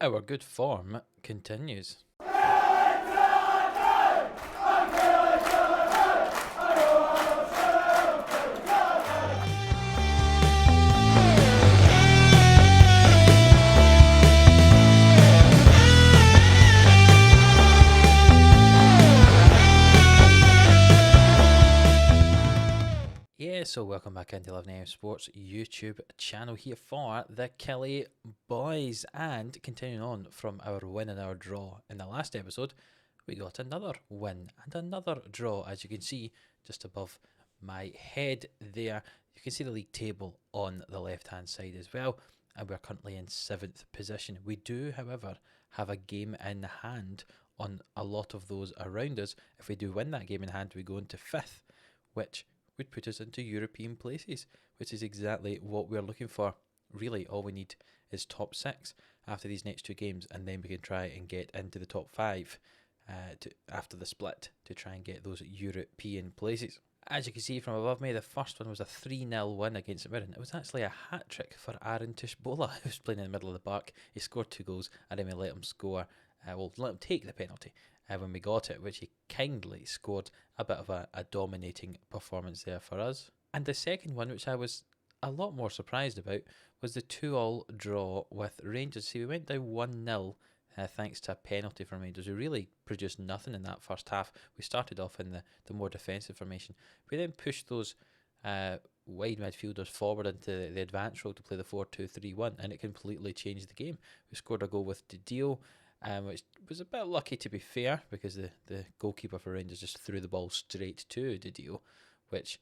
Our good form continues. So welcome back into 11am Sports YouTube channel here for the Killie boys, and continuing on from our win and our draw. In the last episode we got another win and another draw, as you can see just above my head there. You can see the league table on the left hand side as well, and we're currently in 7th position. We do however have a game in hand on a lot of those around us. If we do win that game in hand, we go into 5th, which would put us into European places, which is exactly what we're looking for. Really, all we need is top 6 after these next 2 games, and then we can try and get into the top 5 after the split to try and get those European places. As you can see from above me, the first one was a 3-0 win against Mirren. It was actually a hat-trick for Aaron Tishbola, who was playing in the middle of the park. He scored 2 goals, and then we let him score. Let him take the penalty when we got it, which he kindly scored. A bit of a dominating performance there for us. And the second one, which I was a lot more surprised about, was the 2-2 draw with Rangers. See, we went down 1-0 thanks to a penalty from Rangers. We really produced nothing in that first half. We started off in the more defensive formation. We then pushed those wide midfielders forward into the advance role to play the 4-2-3-1, and it completely changed the game. We scored a goal with Didio, which was a bit lucky, to be fair, because the goalkeeper for Rangers just threw the ball straight to Didio, which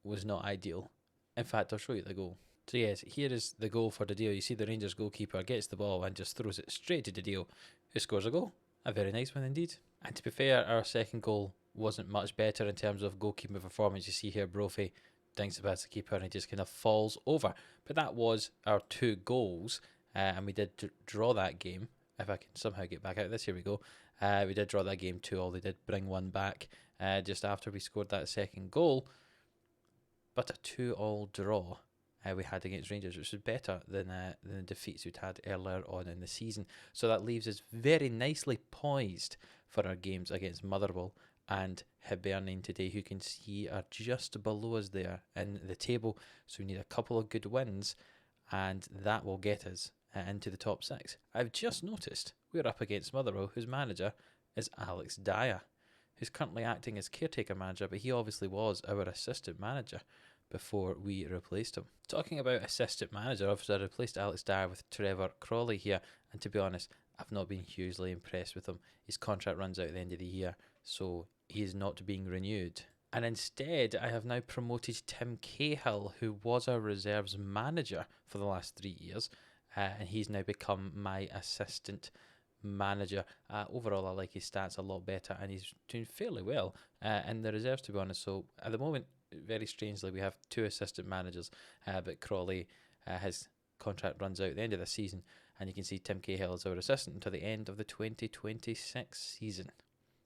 was not ideal. In fact, I'll show you the goal. So yes, here is the goal for Didio. You see the Rangers goalkeeper gets the ball and just throws it straight to Didio, who scores a goal. A very nice one indeed. And to be fair, our second goal wasn't much better in terms of goalkeeping performance. You see here, Brophy dinks it past the keeper and he just kind of falls over. But that was our 2 goals, and we did draw that game. If I can somehow get back out of this, here we go. We did draw that game 2-2. They did bring one back just after we scored that second goal. But a 2-2 draw we had against Rangers, which was better than the defeats we'd had earlier on in the season. So that leaves us very nicely poised for our games against Motherwell and Hibernian today, who can see are just below us there in the table. So we need a couple of good wins, and that will get us into the top 6. I've just noticed we're up against Motherwell, whose manager is Alex Dyer, who's currently acting as caretaker manager, but he obviously was our assistant manager before we replaced him. Talking about assistant manager, obviously I replaced Alex Dyer with Trevor Crawley here, and to be honest, I've not been hugely impressed with him. His contract runs out at the end of the year, so he is not being renewed. And instead, I have now promoted Tim Cahill, who was our reserves manager for the last 3 years, and he's now become my assistant manager. Overall, I like his stats a lot better, and he's doing fairly well in the reserves, to be honest. So at the moment, very strangely, we have 2 assistant managers, but Crawley, his contract runs out at the end of the season, and you can see Tim Cahill is our assistant until the end of the 2026 season.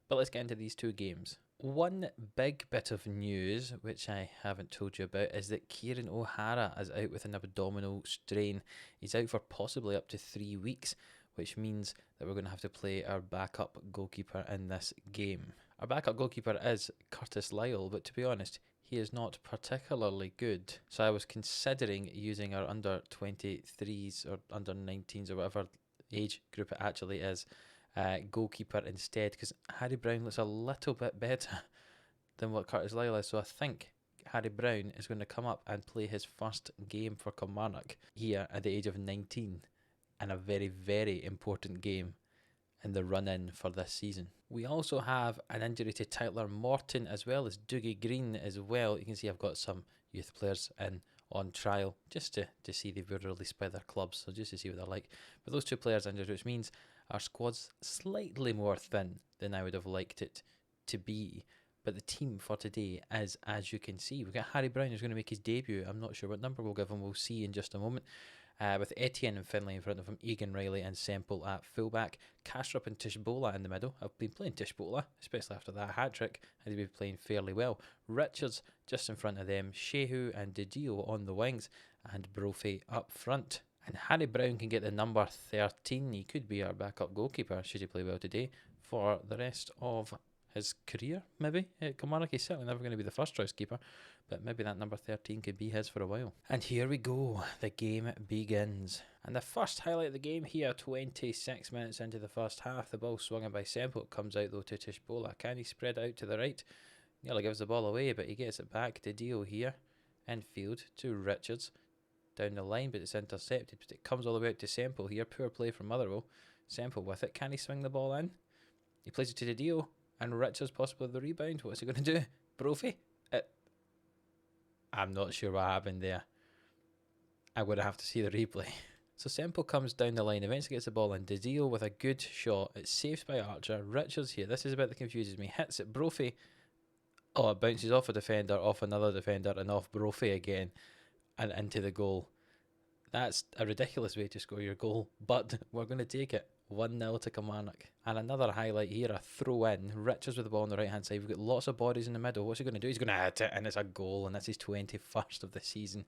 But let's get into these 2 games. One big bit of news, which I haven't told you about, is that Kieran O'Hara is out with an abdominal strain. He's out for possibly up to 3 weeks, which means that we're going to have to play our backup goalkeeper in this game. Our backup goalkeeper is Curtis Lyle, but to be honest, he is not particularly good. So I was considering using our under 23s or under 19s or whatever age group it actually is, goalkeeper instead, because Harry Brown looks a little bit better than what Curtis Lyle is. So I think Harry Brown is going to come up and play his first game for Kilmarnock here at the age of 19, and a very, very important game in the run-in for this season. We also have an injury to Tyler Morton, as well as Dougie Green as well. You can see I've got some youth players in on trial just to see they were released by their clubs, so just to see what they're like. But those 2 players injured, which means our squad's slightly more thin than I would have liked it to be. But the team for today is, as you can see, we've got Harry Brown, who's going to make his debut. I'm not sure what number we'll give him, we'll see in just a moment. With Etienne and Finlay in front of him, Egan Riley and Semple at fullback, Kastrup and Tishbola in the middle. I've been playing Tishbola, especially after that hat-trick, and he's been playing fairly well. Richards just in front of them, Shehu and Didio on the wings, and Brophy up front. And Harry Brown can get the number 13. He could be our backup goalkeeper, should he play well today, for the rest of his career, maybe. Kilmarnock, he's certainly never going to be the first choice keeper, but maybe that number 13 could be his for a while. And here we go, the game begins. And the first highlight of the game here, 26 minutes into the first half, the ball swung in by Semple. It comes out though to Tishbola. Can he spread out to the right? Nearly gives the ball away, but he gets it back to Dio here. Infield to Richards. Down the line, but it's intercepted. But it comes all the way out to Semple here. Poor play from Motherwell. Semple with it. Can he swing the ball in? He plays it to Dio. And Richards possibly the rebound. What's he going to do? Brophy? I'm not sure what happened there. I'm going to have to see the replay. So Semple comes down the line, eventually gets the ball in. Dio with a good shot. It's saved by Archer. Richards here. This is a bit that confuses me. Hits it. Brophy. Oh, it bounces off a defender, off another defender, and off Brophy again. And into the goal. That's a ridiculous way to score your goal, but we're going to take it. 1-0 to Kilmarnock. And another highlight here, a throw in. Richards with the ball on the right hand side. We've got lots of bodies in the middle. What's he going to do? He's going to hit it, and it's a goal, and that's his 21st of the season.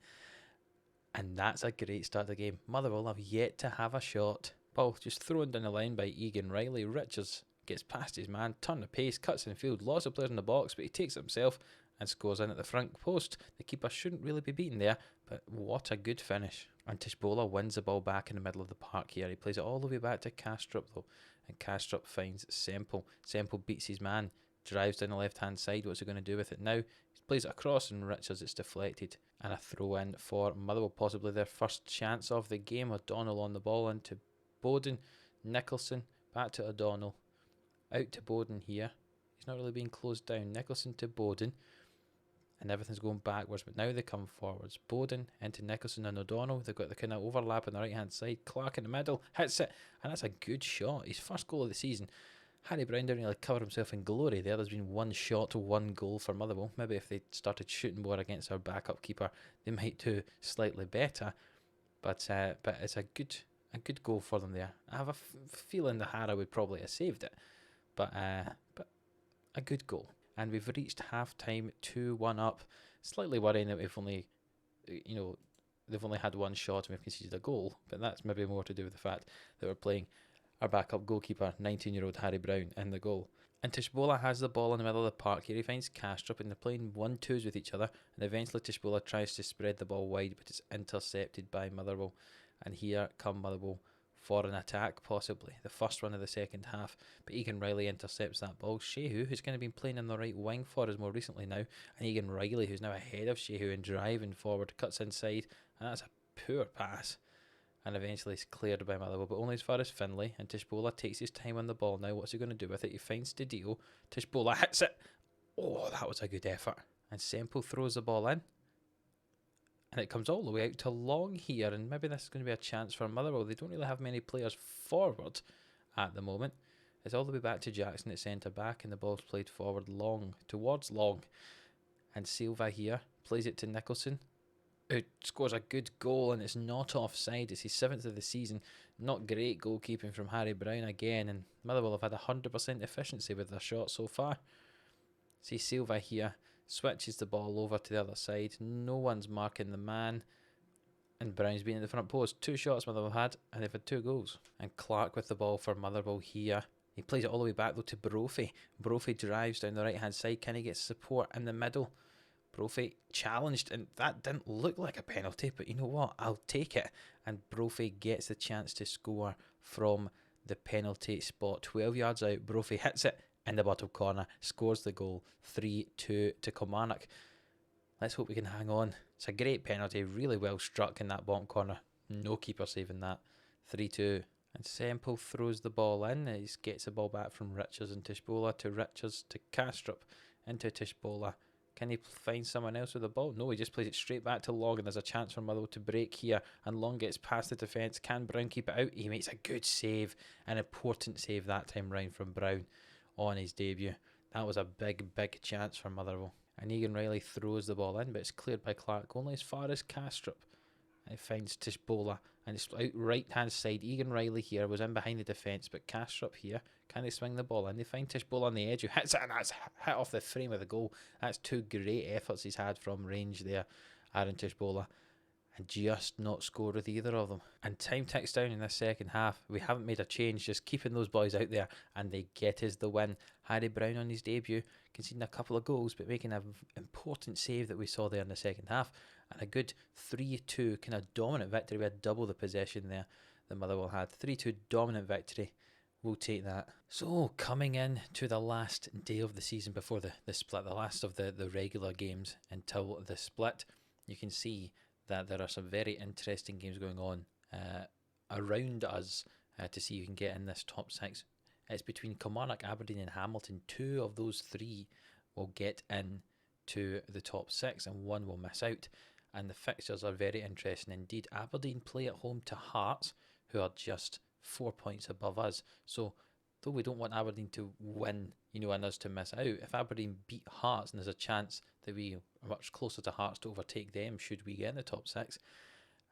And that's a great start to the game. Motherwell have yet to have a shot. Ball just thrown down the line by Egan Riley. Richards gets past his man, turn the pace, cuts in field. Lots of players in the box, but he takes it himself and scores in at the front post. The keeper shouldn't really be beaten there, but what a good finish. And Tishbola wins the ball back in the middle of the park here. He plays it all the way back to Kastrup though, and Kastrup finds Semple. Semple beats his man, drives down the left hand side. What's he going to do with it now? He plays it across and Richards, it's deflected. And a throw in for Motherwell, possibly their first chance of the game. O'Donnell on the ball into Bowden. Nicholson back to O'Donnell. Out to Bowden here. He's not really being closed down. Nicholson to Bowden. And everything's going backwards, but now they come forwards. Bowden into Nicholson and O'Donnell. They've got the kind of overlap on the right hand side. Clark in the middle, hits it, and that's a good shot. His first goal of the season. Harry Brown didn't really cover himself in glory there. There's been one shot to one goal for Motherwell. Maybe if they started shooting more against our backup keeper, they might do slightly better. But it's a good goal for them there. I have a feeling the Hara would probably have saved it, but a good goal. And we've reached half-time, 2-1 up. Slightly worrying that they've only had one shot and we've conceded a goal. But that's maybe more to do with the fact that we're playing our backup goalkeeper, 19-year-old Harry Brown, in the goal. And Tishbola has the ball in the middle of the park here. He finds Kastrup and they're playing 1-2s with each other. And eventually Tishbola tries to spread the ball wide, but it's intercepted by Motherwell. And here come Motherwell for an attack, possibly the first one of the second half, but Egan Riley intercepts that ball. Shehu, who's kind of been playing on the right wing for us more recently now, and Egan Riley, who's now ahead of Shehu and driving forward, cuts inside, and that's a poor pass, and eventually it's cleared by Motherwell, but only as far as Finlay. And Tishbola takes his time on the ball now. What's he going to do with it? He finds Didio. Tishbola hits it. Oh, that was a good effort. And Semple throws the ball in. And it comes all the way out to Long here, and maybe this is going to be a chance for Motherwell. They don't really have many players forward at the moment. It's all the way back to Jackson at centre back, and the ball's played forward Long, towards Long. And Silva here plays it to Nicholson, who scores a good goal, and it's not offside. It's his 7th of the season. Not great goalkeeping from Harry Brown again, and Motherwell have had 100% efficiency with their shots so far. See Silva here. Switches the ball over to the other side. No one's marking the man. And Brown's been in the front post. 2 shots Motherwell had, and they've had 2 goals. And Clark with the ball for Motherwell here. He plays it all the way back though to Brophy. Brophy drives down the right hand side. Can he get support in the middle? Brophy challenged, and that didn't look like a penalty, but you know what? I'll take it. And Brophy gets the chance to score from the penalty spot. 12 yards out. Brophy hits it in the bottom corner, scores the goal, 3-2 to Kilmarnock. Let's hope we can hang on. It's a great penalty, really well struck in that bottom corner. No keeper saving that. 3-2. And Semple throws the ball in. He gets the ball back from Richards and Tishbola to Richards to Kastrup into Tishbola. Can he find someone else with the ball? No, he just plays it straight back to Long, and there's a chance for Motherwell to break here. And Long gets past the defence. Can Brown keep it out? He makes a good save, an important save that time round from Brown on his debut. That was a big chance for Motherwell. And Egan Riley throws the ball in, but it's cleared by Clark only as far as Kastrup. And he finds Tishbola, and it's out right hand side. Egan Riley here was in behind the defence, but Kastrup here, can they swing the ball in? They find Tishbola on the edge, who hits it, and that's hit off the frame of the goal. That's 2 great efforts he's had from range there. Aaron Tishbola and just not score with either of them. And time ticks down in this second half. We haven't made a change, just keeping those boys out there, and they get us the win. Harry Brown on his debut, conceding a couple of goals, but making an important save that we saw there in the second half, and a good 3-2 kind of dominant victory. We had double the possession there that Motherwell had. 3-2 dominant victory. We'll take that. So, coming in to the last day of the season before the split, the last of the regular games until the split, you can see that there are some very interesting games going on around us to see who can get in this top six. It's between Kilmarnock, Aberdeen and Hamilton. 2 of those 3 will get in to the top 6 and 1 will miss out. And the fixtures are very interesting indeed. Aberdeen play at home to Hearts, who are just 4 points above us. So though we don't want Aberdeen to win, and us to miss out, if Aberdeen beat Hearts, and there's a chance that we are much closer to Hearts to overtake them should we get in the top 6.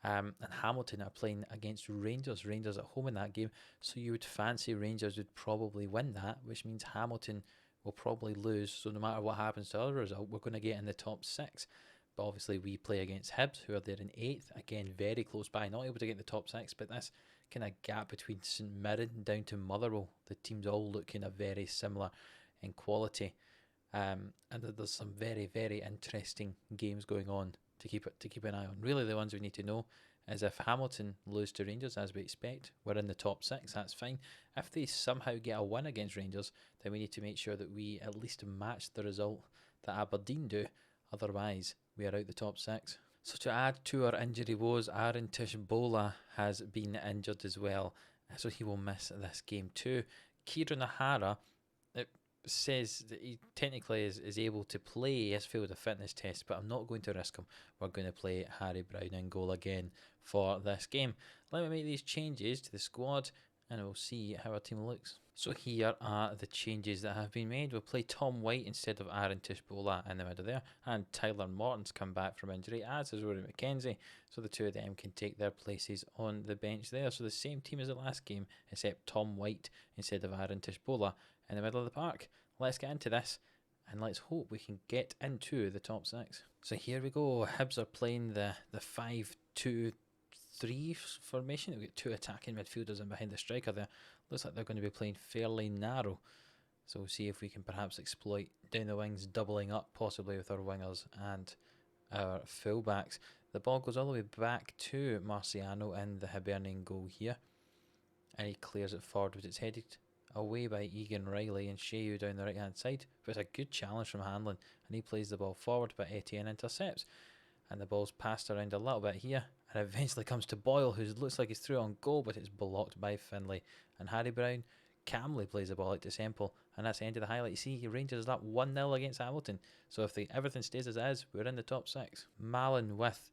And Hamilton are playing against Rangers at home in that game, so you would fancy Rangers would probably win that, which means Hamilton will probably lose. So no matter what happens to the other result, we're going to get in the top 6. But obviously we play against Hibs, who are there in 8th, again very close by, not able to get in the top 6, but this kind of gap between St Mirren down to Motherwell, the teams all look kind of very similar in quality, and there's some very, very interesting games going on to keep an eye on. Really, the ones we need to know is if Hamilton lose to Rangers as we expect, we're in the top 6, that's fine. If they somehow get a win against Rangers, then we need to make sure that we at least match the result that Aberdeen do, otherwise we are out the top 6. So to add to our injury woes, Aaron Tishbola has been injured as well, so he will miss this game too. Kieran O'Hara, it says that he technically is able to play. He has failed a fitness test, but I'm not going to risk him. We're going to play Harry Brown in goal again for this game. Let me make these changes to the squad and we'll see how our team looks. So here are the changes that have been made. We'll play Tom White instead of Aaron Tishbola in the middle there, and Tyler Morton's come back from injury, as is Rory McKenzie, so the 2 of them can take their places on the bench there. So the same team as the last game, except Tom White instead of Aaron Tishbola in the middle of the park. Let's get into this and let's hope we can get into the top 6. So here we go. Hibs are playing the 5-2-3 formation. We've got 2 attacking midfielders and behind the striker there. Looks like they're going to be playing fairly narrow. So we'll see if we can perhaps exploit down the wings, doubling up possibly with our wingers and our fullbacks. The ball goes all the way back to Marciano in the Hibernian goal here. And he clears it forward, but it's headed away by Egan Riley and Shehu down the right hand side. But it's a good challenge from Hanlon, and he plays the ball forward, but Etienne intercepts. And the ball's passed around a little bit here, and eventually comes to Boyle, who looks like he's through on goal, but it's blocked by Finlay. And Harry Brown calmly plays the ball out to Semple, and that's the end of the highlight. You see, Rangers are up 1-0 against Hamilton, so if everything stays as is, we're in the top 6. Mallon with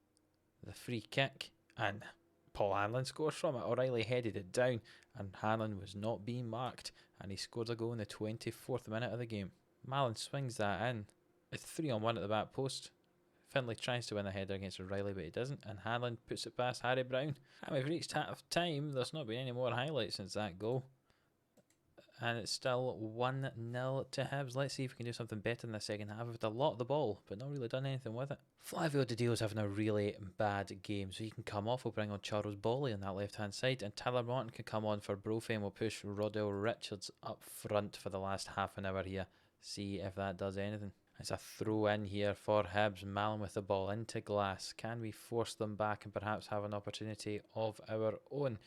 the free kick, and Paul Hanlon scores from it. O'Reilly headed it down, and Hanlon was not being marked, and he scores a goal in the 24th minute of the game. Mallon swings that in. It's 3-on-1 at the back post. Finlay tries to win a header against O'Reilly, but he doesn't, and Hanlon puts it past Harry Brown. And we've reached half time. There's not been any more highlights since that goal. And it's still 1-0 to Hibs. Let's see if we can do something better in the second half. We've had a lot of the ball, but not really done anything with it. Flavio Di Dio's having a really bad game, so he can come off. We'll bring on Charles Bolly on that left-hand side, and Tyler Morton can come on for Brophy, and we'll push Rodell Richards up front for the last half an hour here. See if that does anything. It's a throw in here for Hibs. Mallon with the ball into Glass. Can we force them back and perhaps have an opportunity of our own?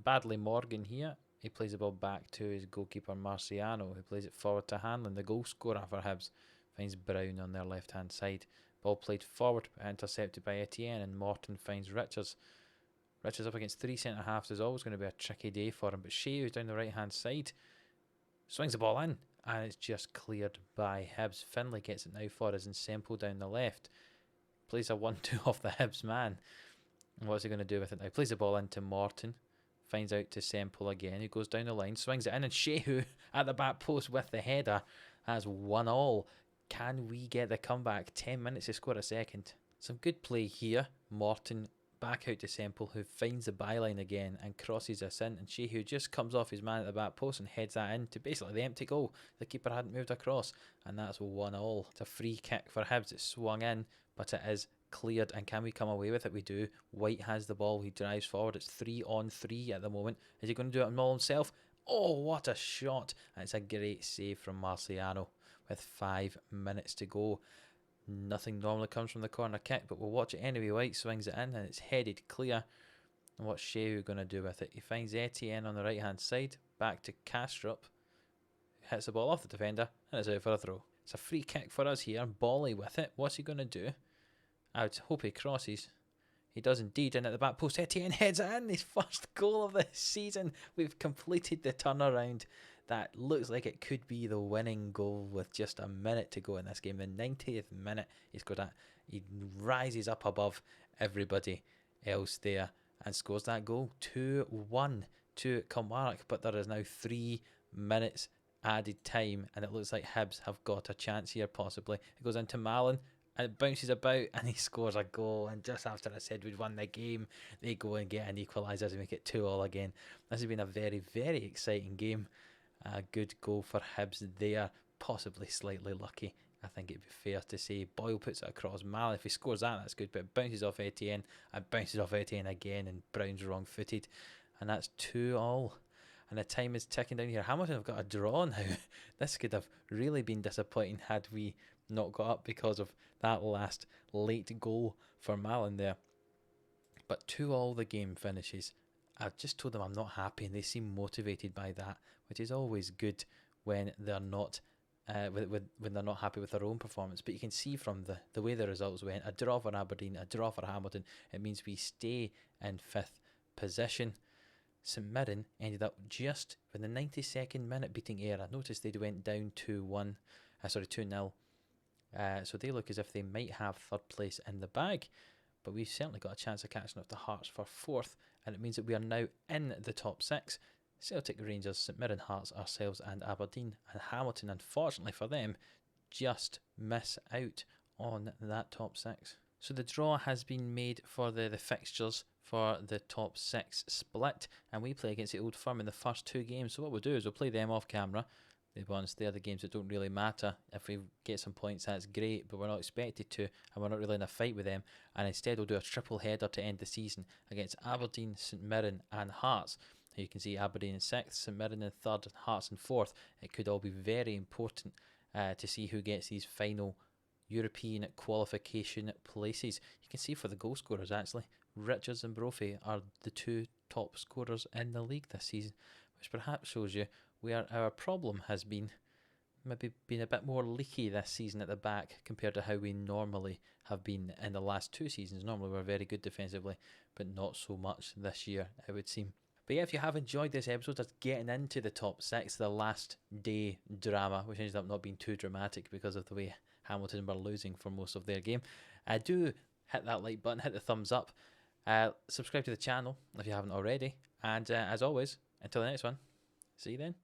Badly Morgan here. He plays the ball back to his goalkeeper Marciano, who plays it forward to Hanlon, the goal scorer for Hibs. Finds Brown on their left hand side. Ball played forward, but intercepted by Etienne, and Morton finds Richards. Richards up against 3 centre halves is always going to be a tricky day for him, but Shea's down the right hand side. Swings the ball in, and it's just cleared by Hibs. Finlay gets it now for us, and Semple down the left. Plays a 1-2 off the Hibs man. And what's he going to do with it now? Plays the ball into Morton. Finds out to Semple again. He goes down the line, swings it in, and Shehu at the back post with the header. Has 1-1. Can we get the comeback? 10 minutes to score a second. Some good play here. Morton back out to Semple, who finds the byline again and crosses this in, and Shehu just comes off his man at the back post and heads that into basically the empty goal. The keeper hadn't moved across, and that's 1-1. It's a free kick for Hibs. It's swung in, but it is cleared, and can we come away with it? We do. White has the ball, he drives forward, it's 3-on-3 at the moment. Is he going to do it all himself? Oh, what a shot. And it's a great save from Marciano with 5 minutes to go. Nothing normally comes from the corner kick, but we'll watch it anyway. White swings it in and it's headed clear. And what's Shehu going to do with it? He finds Etienne on the right hand side, back to Kastrup, hits the ball off the defender, and it's out for a throw. It's a free kick for us here. Bolly with it. What's he going to do? I would hope he crosses. He does indeed, and at the back post, Etienne heads it in. His first goal of the season. We've completed the turnaround. That looks like it could be the winning goal with just a minute to go in this game. The 90th minute, he scored that. He rises up above everybody else there and scores that goal. 2-1 to Kilmarnock, but there is now 3 minutes added time, and it looks like Hibs have got a chance here possibly. It goes into Malin, and it bounces about, and he scores a goal. And just after I said we'd won the game, they go and get an equaliser to make it 2-2 again. This has been a very, very exciting game. A good goal for Hibs there, possibly slightly lucky. I think it'd be fair to say. Boyle puts it across Mal. If he scores that, that's good, but it bounces off Etienne, and bounces off Etienne again, and Brown's wrong-footed, and that's 2-2. And the time is ticking down here. Hamilton have got a draw now. This could have really been disappointing had we not got up because of that last late goal for Malin there. But 2-2 the game finishes. I've just told them I'm not happy, and they seem motivated by that, which is always good when they're not when they're not happy with their own performance. But you can see from the way the results went, a draw for Aberdeen, a draw for Hamilton, it means we stay in 5th position. St Mirren ended up just in the 92nd minute beating Ayr. I noticed they went down 2-0. So they look as if they might have 3rd place in the bag. But we've certainly got a chance of catching up to Hearts for 4th, and it means that we are now in the top 6. Celtic, Rangers, St Mirren, Hearts, ourselves and Aberdeen. And Hamilton, unfortunately for them, just miss out on that top 6. So the draw has been made for the fixtures for the top 6 split, and we play against the Old Firm in the first 2 games. So what we'll do is we'll play them off camera. The ones, they're the games that don't really matter. If we get some points, that's great, but we're not expected to, and we're not really in a fight with them. And instead we'll do a triple header to end the season against Aberdeen, St Mirren and Hearts. You can see Aberdeen in 6th, St Mirren in 3rd, and Hearts in 4th. It could all be very important to see who gets these final European qualification places. You can see for the goal scorers actually, Richards and Brophy are the 2 top scorers in the league this season, which perhaps shows you where our problem has been. Maybe been a bit more leaky this season at the back compared to how we normally have been in the last 2 seasons. Normally we're very good defensively, but not so much this year, it would seem. But yeah, if you have enjoyed this episode, just getting into the top 6, the last day drama, which ended up not being too dramatic because of the way Hamilton were losing for most of their game, do hit that like button, hit the thumbs up, subscribe to the channel if you haven't already, and as always, until the next one, see you then.